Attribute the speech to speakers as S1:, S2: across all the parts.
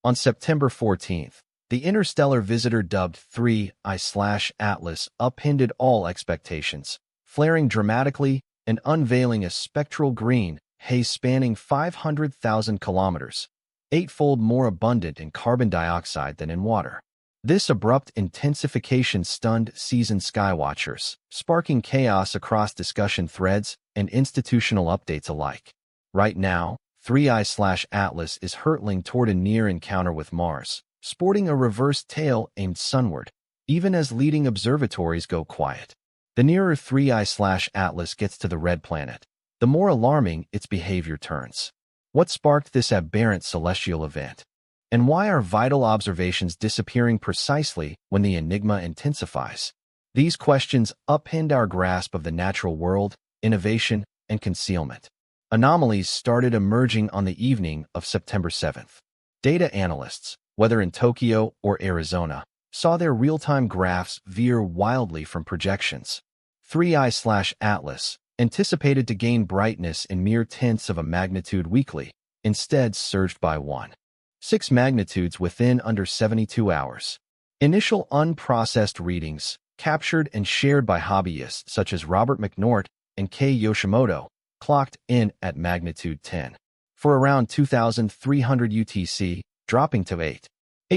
S1: On September 14th, the interstellar visitor dubbed 3I/Atlas upended all expectations, flaring dramatically and unveiling a spectral green haze spanning 500,000 kilometers, eightfold more abundant in carbon dioxide than in water. This abrupt intensification stunned seasoned skywatchers, sparking chaos across discussion threads and institutional updates alike. Right now, 3I/Atlas is hurtling toward a near encounter with Mars, sporting a reversed tail aimed sunward, even as leading observatories go quiet. The nearer 3I/Atlas gets to the red planet, the more alarming its behavior turns. What sparked this aberrant celestial event? And why are vital observations disappearing precisely when the enigma intensifies? These questions upend our grasp of the natural world, innovation, and concealment. Anomalies started emerging on the evening of September 7th. Data analysts, whether in Tokyo or Arizona, saw their real-time graphs veer wildly from projections. 3I/Atlas, anticipated to gain brightness in mere tenths of a magnitude weekly, instead surged by 1.6 magnitudes within under 72 hours. Initial unprocessed readings, captured and shared by hobbyists such as Robert McNort and Kei Yoshimoto, clocked in at magnitude 10 for around 2,300 UTC, dropping to 8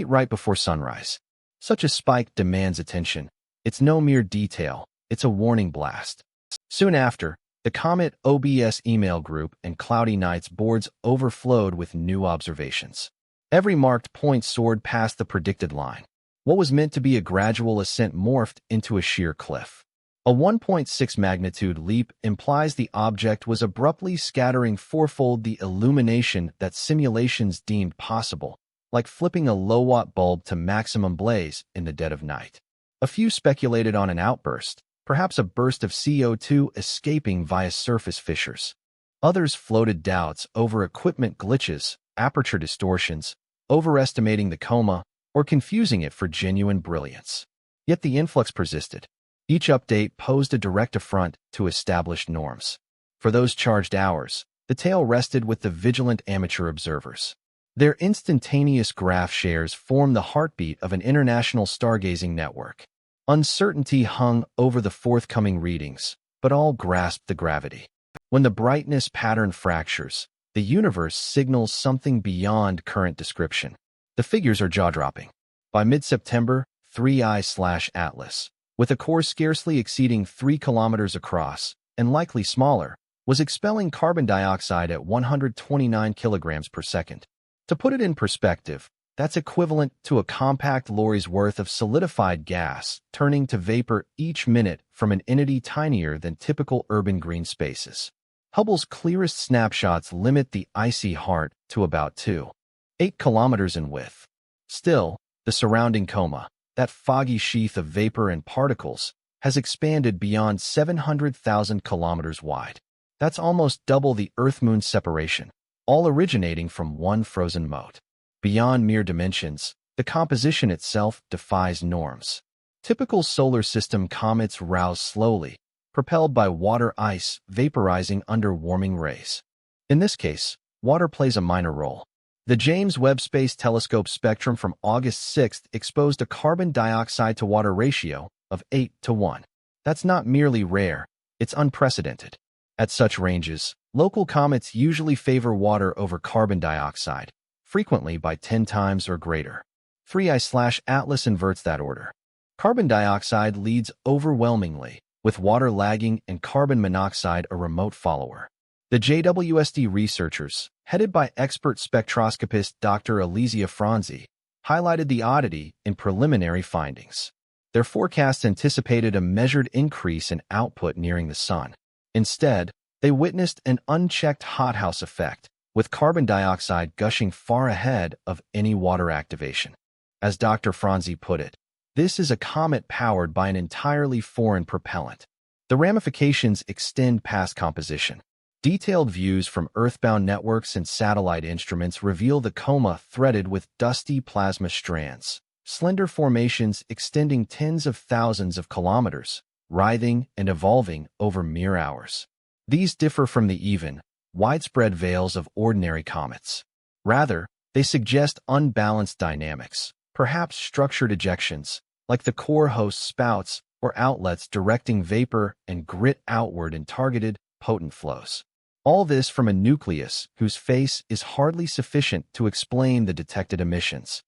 S1: right before sunrise. Such a spike demands attention. It's no mere detail, it's a warning blast. Soon after, the Comet OBS email group and Cloudy Nights boards overflowed with new observations. Every marked point soared past the predicted line. What was meant to be a gradual ascent morphed into a sheer cliff. A 1.6 magnitude leap implies the object was abruptly scattering fourfold the illumination that simulations deemed possible, like flipping a low-watt bulb to maximum blaze in the dead of night. A few speculated on an outburst, perhaps a burst of CO2 escaping via surface fissures. Others floated doubts over equipment glitches, aperture distortions, overestimating the coma, or confusing it for genuine brilliance. Yet the influx persisted. Each update posed a direct affront to established norms. For those charged hours, the tale rested with the vigilant amateur observers. Their instantaneous graph shares formed the heartbeat of an international stargazing network. Uncertainty hung over the forthcoming readings, but all grasped the gravity. When the brightness pattern fractures, the universe signals something beyond current description. The figures are jaw-dropping. By mid-September, 3I/Atlas, with a core scarcely exceeding 3 kilometers across, and likely smaller, was expelling carbon dioxide at 129 kilograms per second. To put it in perspective, that's equivalent to a compact lorry's worth of solidified gas turning to vapor each minute from an entity tinier than typical urban green spaces. Hubble's clearest snapshots limit the icy heart to about 2.8 kilometers in width. Still, the surrounding coma, that foggy sheath of vapor and particles, has expanded beyond 700,000 kilometers wide. That's almost double the Earth-Moon separation, all originating from one frozen mote. Beyond mere dimensions, the composition itself defies norms. Typical solar system comets rouse slowly, propelled by water ice vaporizing under warming rays. In this case, water plays a minor role. The James Webb Space Telescope spectrum from August 6 exposed a carbon dioxide to water ratio of 8:1. That's not merely rare, it's unprecedented. At such ranges, local comets usually favor water over carbon dioxide, frequently by 10 times or greater. 3I/Atlas inverts that order. Carbon dioxide leads overwhelmingly, with water lagging and carbon monoxide a remote follower. The JWST researchers, headed by expert spectroscopist Dr. Alizia Franzi, highlighted the oddity in preliminary findings. Their forecasts anticipated a measured increase in output nearing the sun. Instead, they witnessed an unchecked hothouse effect, with carbon dioxide gushing far ahead of any water activation. As Dr. Franzi put it, this is a comet powered by an entirely foreign propellant. The ramifications extend past composition. Detailed views from Earthbound networks and satellite instruments reveal the coma threaded with dusty plasma strands, slender formations extending tens of thousands of kilometers, writhing and evolving over mere hours. These differ from the even, widespread veils of ordinary comets. Rather, They suggest unbalanced dynamics, perhaps structured ejections, like the core host spouts or outlets directing vapor and grit outward in targeted, potent flows. All this from a nucleus whose face is hardly sufficient to explain the detected emissions.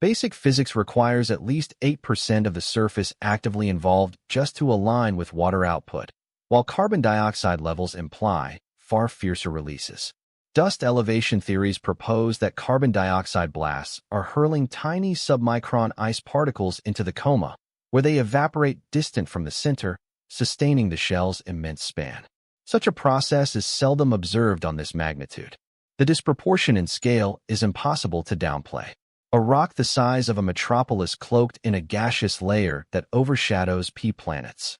S1: Basic physics requires at least 8% of the surface actively involved just to align with water output, while carbon dioxide levels imply far fiercer releases. Dust elevation theories propose that carbon dioxide blasts are hurling tiny submicron ice particles into the coma, where they evaporate distant from the center, sustaining the shell's immense span. Such a process is seldom observed on this magnitude. The disproportion in scale is impossible to downplay. A rock the size of a metropolis cloaked in a gaseous layer that overshadows P-planets.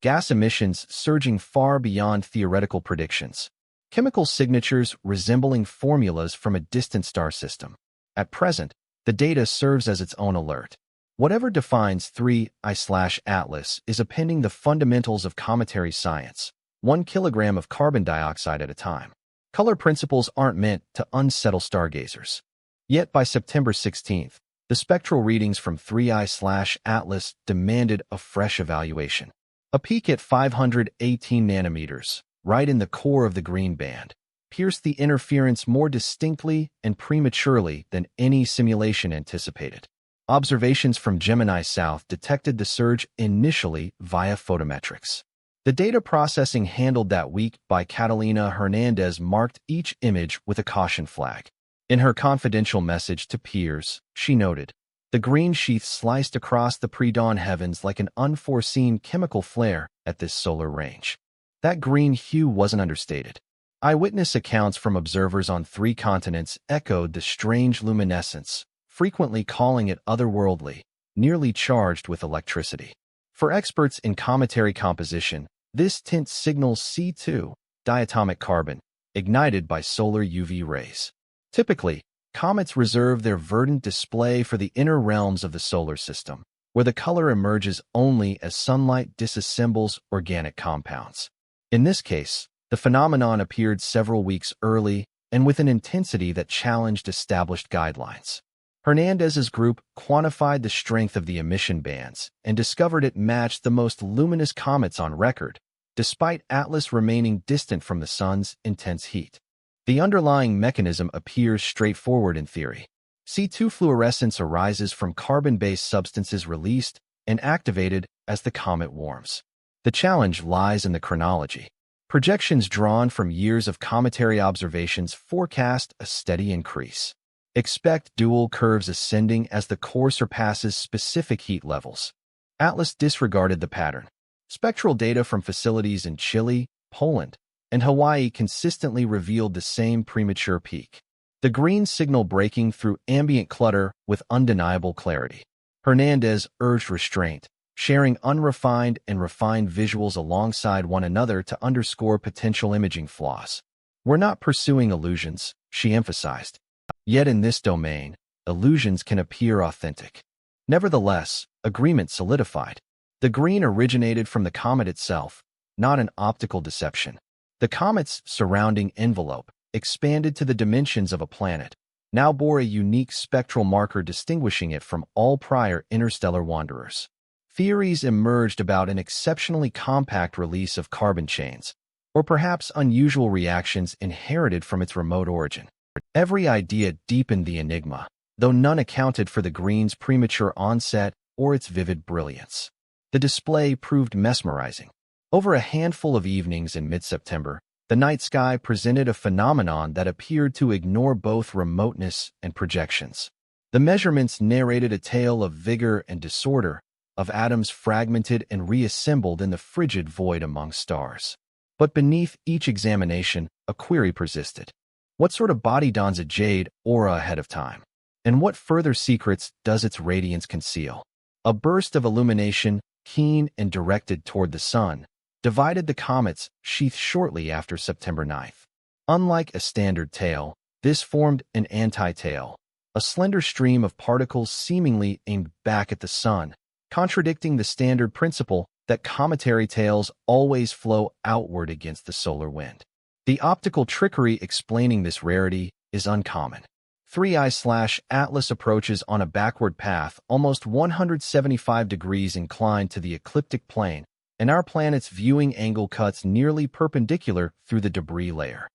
S1: Gas emissions surging far beyond theoretical predictions. Chemical signatures resembling formulas from a distant star system. At present, the data serves as its own alert. Whatever defines 3I/Atlas is appending the fundamentals of cometary science, 1 kilogram of carbon dioxide at a time. Color principles aren't meant to unsettle stargazers. Yet by September 16th, the spectral readings from 3I/Atlas demanded a fresh evaluation. A peak at 518 nanometers, right in the core of the green band, pierced the interference more distinctly and prematurely than any simulation anticipated. Observations from Gemini South detected the surge initially via photometrics. The data processing handled that week by Catalina Hernandez marked each image with a caution flag. In her confidential message to peers, she noted, "The green sheath sliced across the pre-dawn heavens like an unforeseen chemical flare at this solar range." That green hue wasn't understated. Eyewitness accounts from observers on 3 continents echoed the strange luminescence, frequently calling it otherworldly, nearly charged with electricity. For experts in cometary composition, this tint signals C2, diatomic carbon, ignited by solar UV rays. Typically, comets reserve their verdant display for the inner realms of the solar system, where the color emerges only as sunlight disassembles organic compounds. In this case, the phenomenon appeared several weeks early and with an intensity that challenged established guidelines. Hernandez's group quantified the strength of the emission bands and discovered it matched the most luminous comets on record, despite Atlas remaining distant from the sun's intense heat. The underlying mechanism appears straightforward in theory. C2 fluorescence arises from carbon-based substances released and activated as the comet warms. The challenge lies in the chronology. Projections drawn from years of cometary observations forecast a steady increase. Expect dual curves ascending as the core surpasses specific heat levels. Atlas disregarded the pattern. Spectral data from facilities in Chile, Poland, and Hawaii consistently revealed the same premature peak. The green signal breaking through ambient clutter with undeniable clarity. Hernandez urged restraint, sharing unrefined and refined visuals alongside one another to underscore potential imaging flaws. "We're not pursuing illusions," she emphasized. Yet in this domain, illusions can appear authentic. Nevertheless, agreement solidified. The green originated from the comet itself, not an optical deception. The comet's surrounding envelope, expanded to the dimensions of a planet, now bore a unique spectral marker distinguishing it from all prior interstellar wanderers. Theories emerged about an exceptionally compact release of carbon chains, or perhaps unusual reactions inherited from its remote origin. Every idea deepened the enigma, though none accounted for the green's premature onset or its vivid brilliance. The display proved mesmerizing. Over a handful of evenings in mid-September, the night sky presented a phenomenon that appeared to ignore both remoteness and projections. The measurements narrated a tale of vigor and disorder, of atoms fragmented and reassembled in the frigid void among stars. But beneath each examination, a query persisted. What sort of body dons a jade aura ahead of time? And what further secrets does its radiance conceal? A burst of illumination, keen and directed toward the sun, divided the comet's sheath shortly after September 9th. Unlike a standard tail, this formed an anti-tail, a slender stream of particles seemingly aimed back at the sun, contradicting the standard principle that cometary tails always flow outward against the solar wind. The optical trickery explaining this rarity is uncommon. 3I/Atlas approaches on a backward path almost 175 degrees inclined to the ecliptic plane, and our planet's viewing angle cuts nearly perpendicular through the debris layer.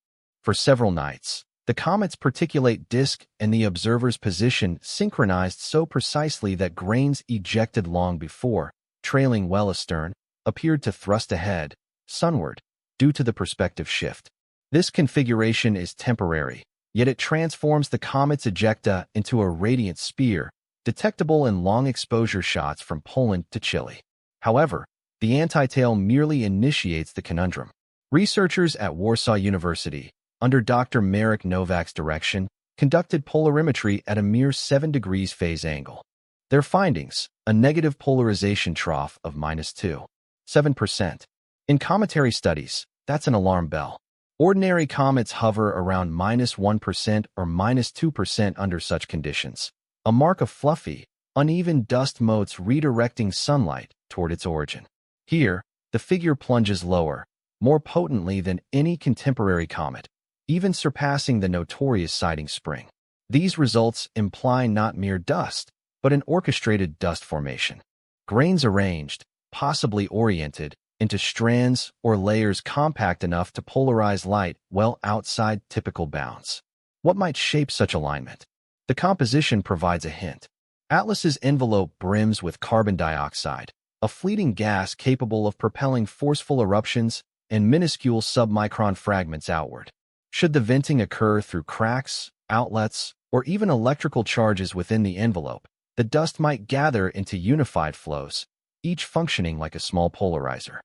S1: For several nights, the comet's particulate disk and the observer's position synchronized so precisely that grains ejected long before, trailing well astern, appeared to thrust ahead, sunward, due to the perspective shift. This configuration is temporary, yet it transforms the comet's ejecta into a radiant spear, detectable in long-exposure shots from Poland to Chile. However, the antitail merely initiates the conundrum. Researchers at Warsaw University, under Dr. Marek Nowak's direction, conducted polarimetry at a mere 7 degrees phase angle. Their findings, a negative polarization trough of -2.7%. In cometary studies, that's an alarm bell. Ordinary comets hover around -1% or -2% under such conditions, a mark of fluffy, uneven dust motes redirecting sunlight toward its origin. Here, the figure plunges lower, more potently than any contemporary comet, even surpassing the notorious Siding Spring. These results imply not mere dust, but an orchestrated dust formation. Grains arranged, possibly oriented, into strands or layers compact enough to polarize light well outside typical bounds. What might shape such alignment? The composition provides a hint. Atlas's envelope brims with carbon dioxide, a fleeting gas capable of propelling forceful eruptions and minuscule submicron fragments outward. Should the venting occur through cracks, outlets, or even electrical charges within the envelope, the dust might gather into unified flows, each functioning like a small polarizer.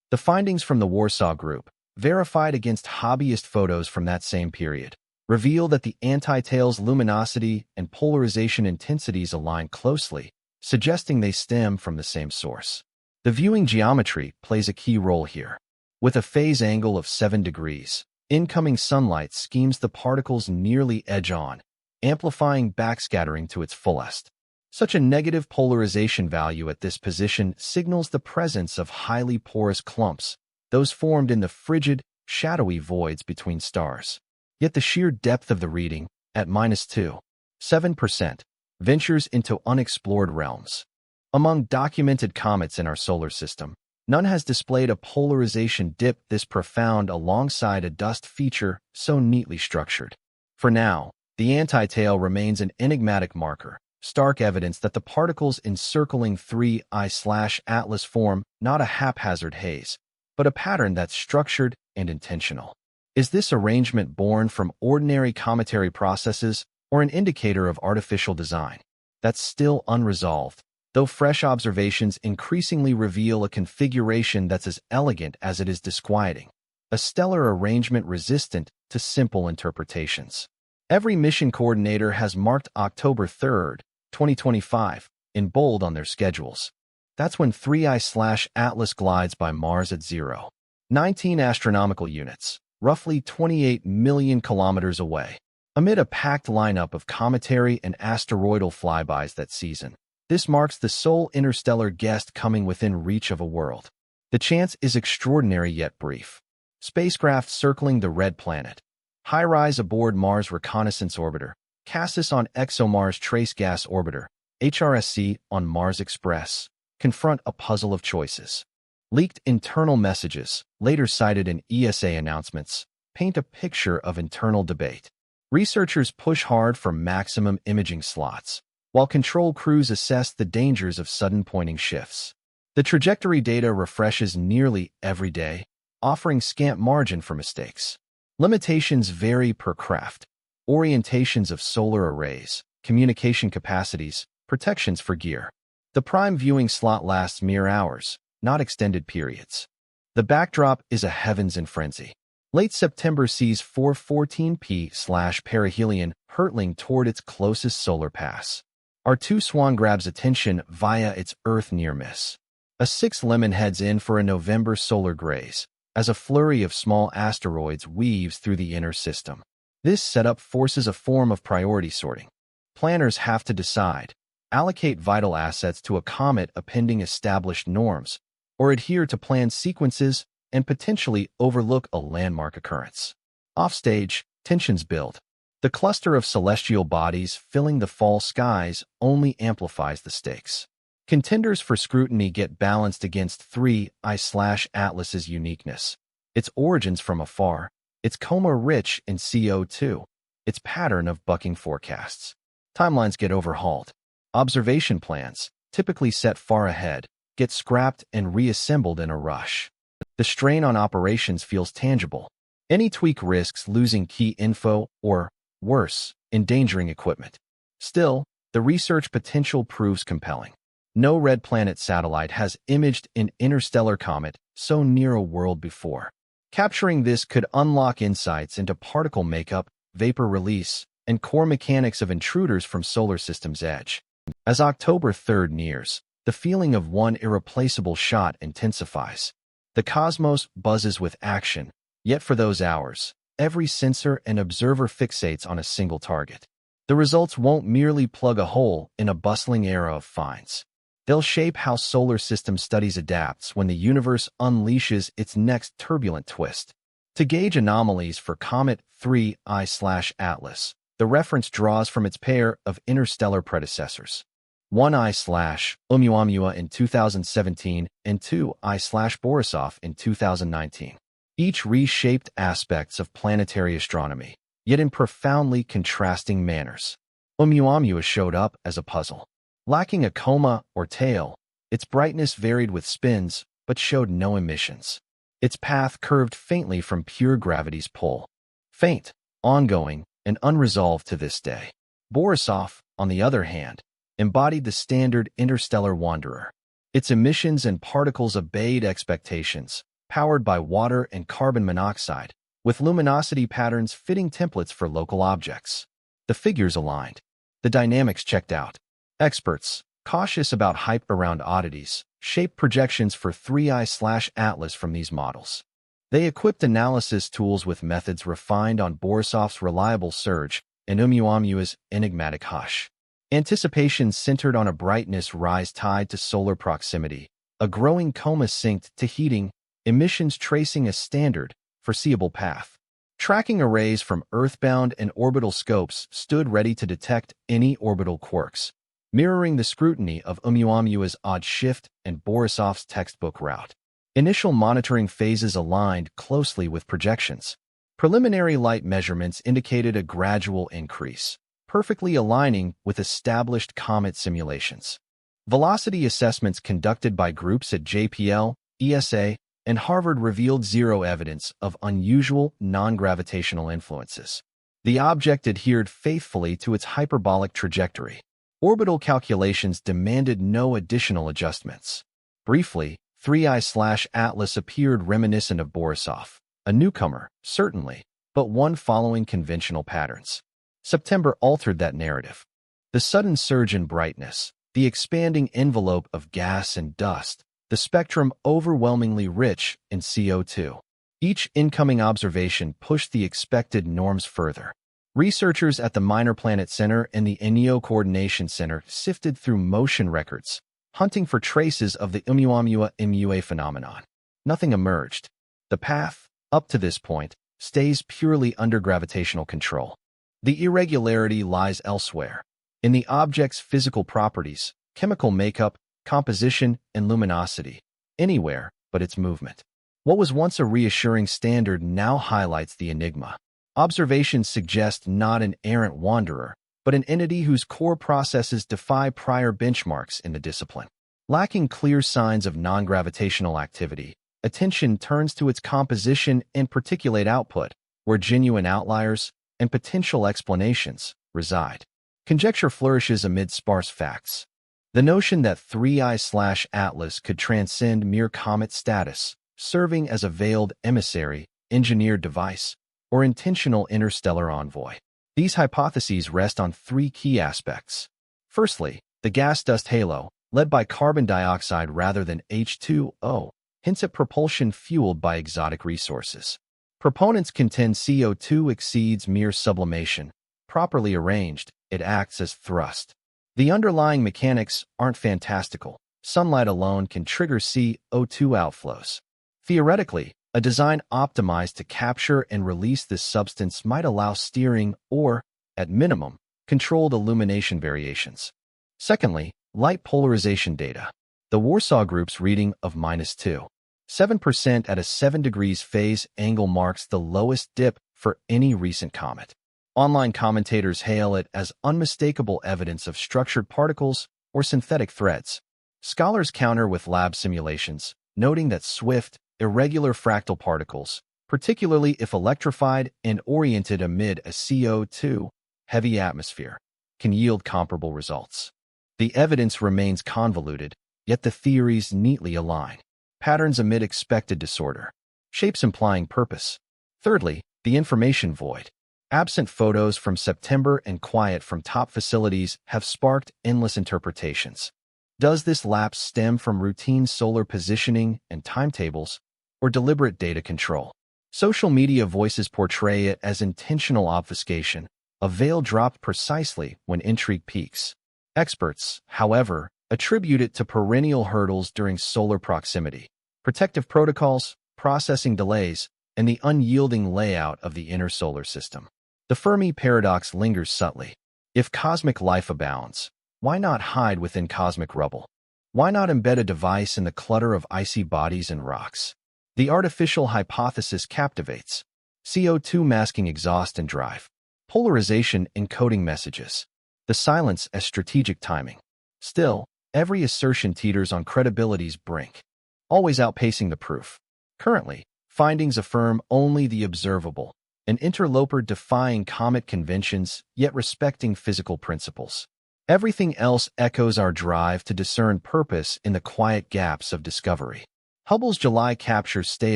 S1: The findings from the Warsaw group, verified against hobbyist photos from that same period, reveal that the antitail's luminosity and polarization intensities align closely, suggesting they stem from the same source. The viewing geometry plays a key role here. With a phase angle of 7 degrees, incoming sunlight schemes the particles nearly edge-on, amplifying backscattering to its fullest. Such a negative polarization value at this position signals the presence of highly porous clumps, those formed in the frigid, shadowy voids between stars. Yet the sheer depth of the reading, at -2.7%, ventures into unexplored realms. Among documented comets in our solar system, none has displayed a polarization dip this profound alongside a dust feature so neatly structured. For now, the antitail remains an enigmatic marker, stark evidence that the particles encircling 3I/Atlas form not a haphazard haze, but a pattern that's structured and intentional. Is this arrangement born from ordinary cometary processes or an indicator of artificial design? That's still unresolved, though fresh observations increasingly reveal a configuration that's as elegant as it is disquieting, a stellar arrangement resistant to simple interpretations. Every mission coordinator has marked October 3rd, 2025, in bold on their schedules. That's when 3I/Atlas glides by Mars at 0.19 astronomical units, roughly 28 million kilometers away. Amid a packed lineup of cometary and asteroidal flybys that season, this marks the sole interstellar guest coming within reach of a world. The chance is extraordinary yet brief. Spacecraft circling the red planet, HiRISE aboard Mars Reconnaissance Orbiter, Cassis on ExoMars Trace Gas Orbiter, HRSC on Mars Express, confront a puzzle of choices. Leaked internal messages, later cited in ESA announcements, paint a picture of internal debate. Researchers push hard for maximum imaging slots, while control crews assess the dangers of sudden pointing shifts. The trajectory data refreshes nearly every day, offering scant margin for mistakes. Limitations vary per craft: orientations of solar arrays, communication capacities, protections for gear. The prime viewing slot lasts mere hours, not extended periods. The backdrop is a heavens in frenzy. Late September sees 414P/perihelion hurtling toward its closest solar pass. R2 Swan grabs attention via its Earth near-miss. A 6 Lemon heads in for a November solar graze, as a flurry of small asteroids weaves through the inner system. This setup forces a form of priority sorting. Planners have to decide: allocate vital assets to a comet appending established norms, or adhere to planned sequences and potentially overlook a landmark occurrence. Offstage, tensions build. The cluster of celestial bodies filling the fall skies only amplifies the stakes. Contenders for scrutiny get balanced against 3I/Atlas's uniqueness, its origins from afar, its coma-rich in CO2, its pattern of bucking forecasts. Timelines get overhauled. Observation plans, typically set far ahead, get scrapped and reassembled in a rush. The strain on operations feels tangible. Any tweak risks losing key info or, worse, endangering equipment. Still, the research potential proves compelling. No red planet satellite has imaged an interstellar comet so near a world before. Capturing this could unlock insights into particle makeup, vapor release, and core mechanics of intruders from solar system's edge. As October 3rd nears, the feeling of one irreplaceable shot intensifies. The cosmos buzzes with action, yet for those hours, every sensor and observer fixates on a single target. The results won't merely plug a hole in a bustling era of finds. They'll shape how solar system studies adapts when the universe unleashes its next turbulent twist. To gauge anomalies for Comet 3I/Atlas, the reference draws from its pair of interstellar predecessors. 1I/Oumuamua in 2017 and 2I/Borisov in 2019. Each reshaped aspects of planetary astronomy, yet in profoundly contrasting manners. Oumuamua showed up as a puzzle. Lacking a coma or tail, its brightness varied with spins but showed no emissions. Its path curved faintly from pure gravity's pull. Faint, ongoing, and unresolved to this day. Borisov, on the other hand, embodied the standard interstellar wanderer. Its emissions and particles obeyed expectations, powered by water and carbon monoxide, with luminosity patterns fitting templates for local objects. The figures aligned. The dynamics checked out. Experts, cautious about hype around oddities, shaped projections for 3I/Atlas from these models. They equipped analysis tools with methods refined on Borisov's reliable surge and Oumuamua's enigmatic hush. Anticipations centered on a brightness rise tied to solar proximity, a growing coma synced to heating, emissions tracing a standard, foreseeable path. Tracking arrays from earthbound and orbital scopes stood ready to detect any orbital quirks, mirroring the scrutiny of Oumuamua's odd shift and Borisov's textbook route. Initial monitoring phases aligned closely with projections. Preliminary light measurements indicated a gradual increase, perfectly aligning with established comet simulations. Velocity assessments conducted by groups at JPL, ESA, and Harvard revealed zero evidence of unusual non-gravitational influences. The object adhered faithfully to its hyperbolic trajectory. Orbital calculations demanded no additional adjustments. Briefly, 3I/Atlas appeared reminiscent of Borisov, a newcomer, certainly, but one following conventional patterns. September altered that narrative. The sudden surge in brightness, the expanding envelope of gas and dust, the spectrum overwhelmingly rich in CO2. Each incoming observation pushed the expected norms further. Researchers at the Minor Planet Center and the ENIO Coordination Center sifted through motion records, hunting for traces of the Oumuamua MUA phenomenon. Nothing emerged. The path, up to this point, stays purely under gravitational control. The irregularity lies elsewhere, in the object's physical properties, chemical makeup, composition, and luminosity, anywhere but its movement. What was once a reassuring standard now highlights the enigma. Observations suggest not an errant wanderer, but an entity whose core processes defy prior benchmarks in the discipline. Lacking clear signs of non-gravitational activity, attention turns to its composition and particulate output, where genuine outliers and potential explanations reside. Conjecture flourishes amid sparse facts. The notion that 3I/Atlas could transcend mere comet status, serving as a veiled emissary, engineered device, or intentional interstellar envoy. These hypotheses rest on three key aspects. Firstly, the gas-dust halo, led by carbon dioxide rather than H2O, hints at propulsion fueled by exotic resources. Proponents contend CO2 exceeds mere sublimation. Properly arranged, it acts as thrust. The underlying mechanics aren't fantastical. Sunlight alone can trigger CO2 outflows. Theoretically, a design optimized to capture and release this substance might allow steering or, at minimum, controlled illumination variations. Secondly, light polarization data. The Warsaw Group's reading of -2.7% at a 7 degrees phase angle marks the lowest dip for any recent comet. Online commentators hail it as unmistakable evidence of structured particles or synthetic threads. Scholars counter with lab simulations, noting that swift, irregular fractal particles, particularly if electrified and oriented amid a CO2-heavy atmosphere, can yield comparable results. The evidence remains convoluted, yet the theories neatly align. Patterns amid expected disorder. Shapes implying purpose. Thirdly, the information void. Absent photos from September and quiet from top facilities have sparked endless interpretations. Does this lapse stem from routine solar positioning and timetables, or deliberate data control? Social media voices portray it as intentional obfuscation, a veil dropped precisely when intrigue peaks. Experts, however, attribute it to perennial hurdles during solar proximity, protective protocols, processing delays, and the unyielding layout of the inner solar system. The Fermi paradox lingers subtly. If cosmic life abounds, why not hide within cosmic rubble? Why not embed a device in the clutter of icy bodies and rocks? The artificial hypothesis captivates. CO2 masking exhaust and drive. Polarization encoding messages. The silence as strategic timing. Still, every assertion teeters on credibility's brink, always outpacing the proof. Currently, findings affirm only the observable, an interloper defying comet conventions yet respecting physical principles. Everything else echoes our drive to discern purpose in the quiet gaps of discovery. Hubble's July captures stay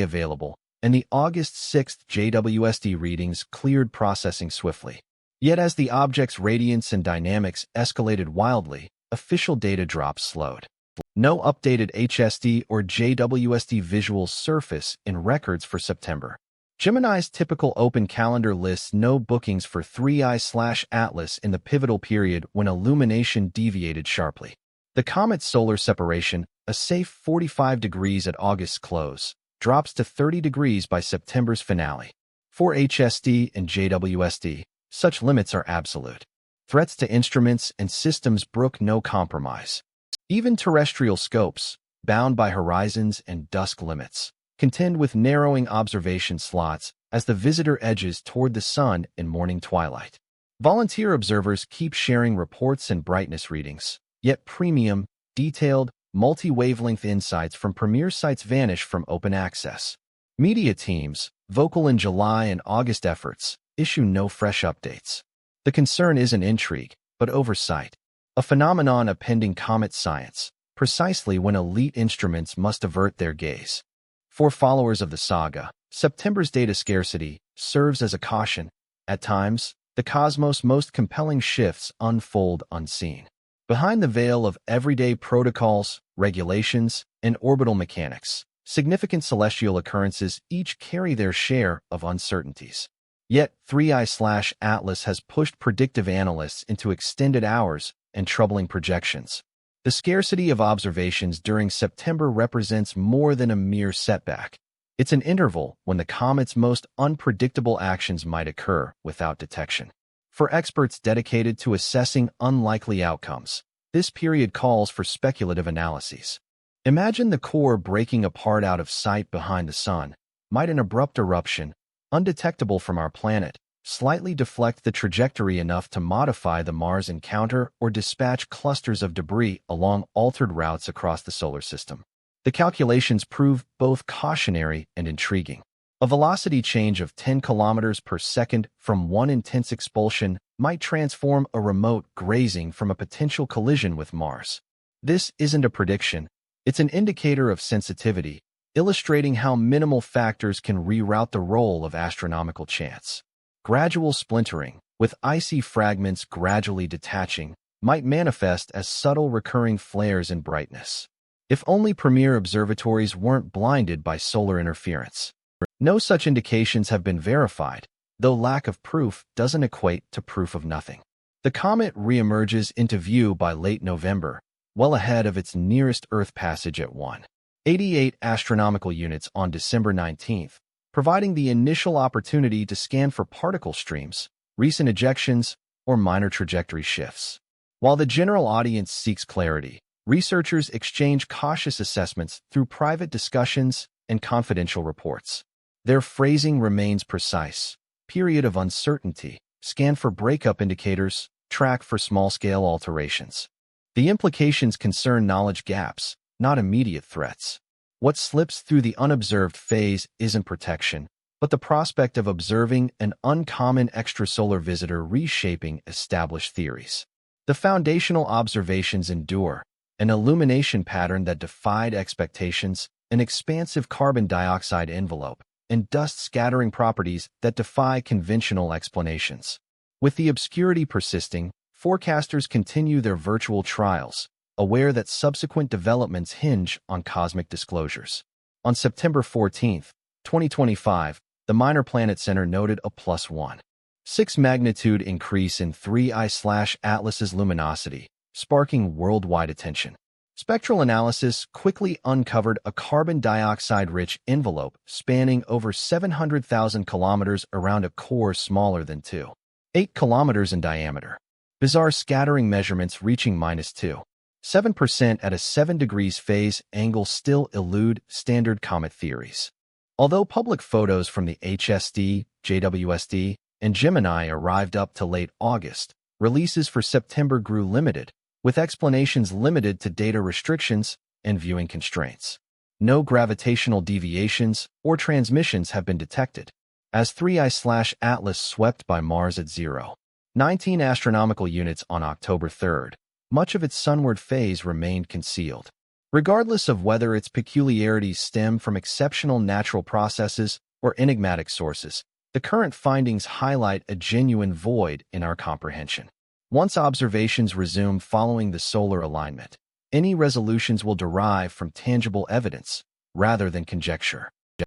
S1: available, and the August 6th JWST readings cleared processing swiftly. Yet as the object's radiance and dynamics escalated wildly, official data drops slowed. No updated HST or JWST visuals surface in records for September. Gemini's typical open calendar lists no bookings for 3I/Atlas in the pivotal period when illumination deviated sharply. The comet's solar separation, a safe 45 degrees at August's close, drops to 30 degrees by September's finale. For HST and JWST, such limits are absolute. Threats to instruments and systems brook no compromise. Even terrestrial scopes, bound by horizons and dusk limits, contend with narrowing observation slots as the visitor edges toward the sun in morning twilight. Volunteer observers keep sharing reports and brightness readings, yet premium, detailed, multi-wavelength insights from premier sites vanish from open access. Media teams, vocal in July and August efforts, issue no fresh updates. The concern isn't intrigue, but oversight, a phenomenon appending comet science, precisely when elite instruments must avert their gaze. For followers of the saga, September's data scarcity serves as a caution. At times, the cosmos' most compelling shifts unfold unseen. Behind the veil of everyday protocols, regulations, and orbital mechanics, significant celestial occurrences each carry their share of uncertainties. Yet, 3I/Atlas has pushed predictive analysts into extended hours and troubling projections. The scarcity of observations during September represents more than a mere setback. It's an interval when the comet's most unpredictable actions might occur without detection. For experts dedicated to assessing unlikely outcomes, this period calls for speculative analyses. Imagine the core breaking apart out of sight behind the sun. Might an abrupt eruption, undetectable from our planet, slightly deflect the trajectory enough to modify the Mars encounter or dispatch clusters of debris along altered routes across the solar system? The calculations prove both cautionary and intriguing. A velocity change of 10 kilometers per second from one intense expulsion might transform a remote grazing from a potential collision with Mars. This isn't a prediction, it's an indicator of sensitivity, illustrating how minimal factors can reroute the role of astronomical chance. Gradual splintering, with icy fragments gradually detaching, might manifest as subtle recurring flares in brightness. If only premier observatories weren't blinded by solar interference. No such indications have been verified, though lack of proof doesn't equate to proof of nothing. The comet reemerges into view by late November, well ahead of its nearest Earth passage at 1.88 astronomical units on December 19th, providing the initial opportunity to scan for particle streams, recent ejections, or minor trajectory shifts. While the general audience seeks clarity, researchers exchange cautious assessments through private discussions and confidential reports. Their phrasing remains precise: period of uncertainty, scan for breakup indicators, track for small-scale alterations. The implications concern knowledge gaps, not immediate threats. What slips through the unobserved phase isn't protection, but the prospect of observing an uncommon extrasolar visitor reshaping established theories. The foundational observations endure: an illumination pattern that defied expectations, an expansive carbon dioxide envelope, and dust-scattering properties that defy conventional explanations. With the obscurity persisting, forecasters continue their virtual trials, aware that subsequent developments hinge on cosmic disclosures. On September 14, 2025, the Minor Planet Center noted a +1.6 magnitude increase in 3I/Atlas's luminosity, sparking worldwide attention. Spectral analysis quickly uncovered a carbon dioxide-rich envelope spanning over 700,000 kilometers around a core smaller than 2.8 kilometers in diameter. Bizarre scattering measurements reaching -2.7% at a 7 degrees phase angle still elude standard comet theories. Although public photos from the HSD, JWST, and Gemini arrived up to late August, releases for September grew limited, with explanations limited to data restrictions and viewing constraints. No gravitational deviations or transmissions have been detected. As 3I/Atlas swept by Mars at 0.19 astronomical units on October 3, much of its sunward phase remained concealed. Regardless of whether its peculiarities stem from exceptional natural processes or enigmatic sources, the current findings highlight a genuine void in our comprehension. Once observations resume following the solar alignment, any resolutions will derive from tangible evidence rather than conjecture.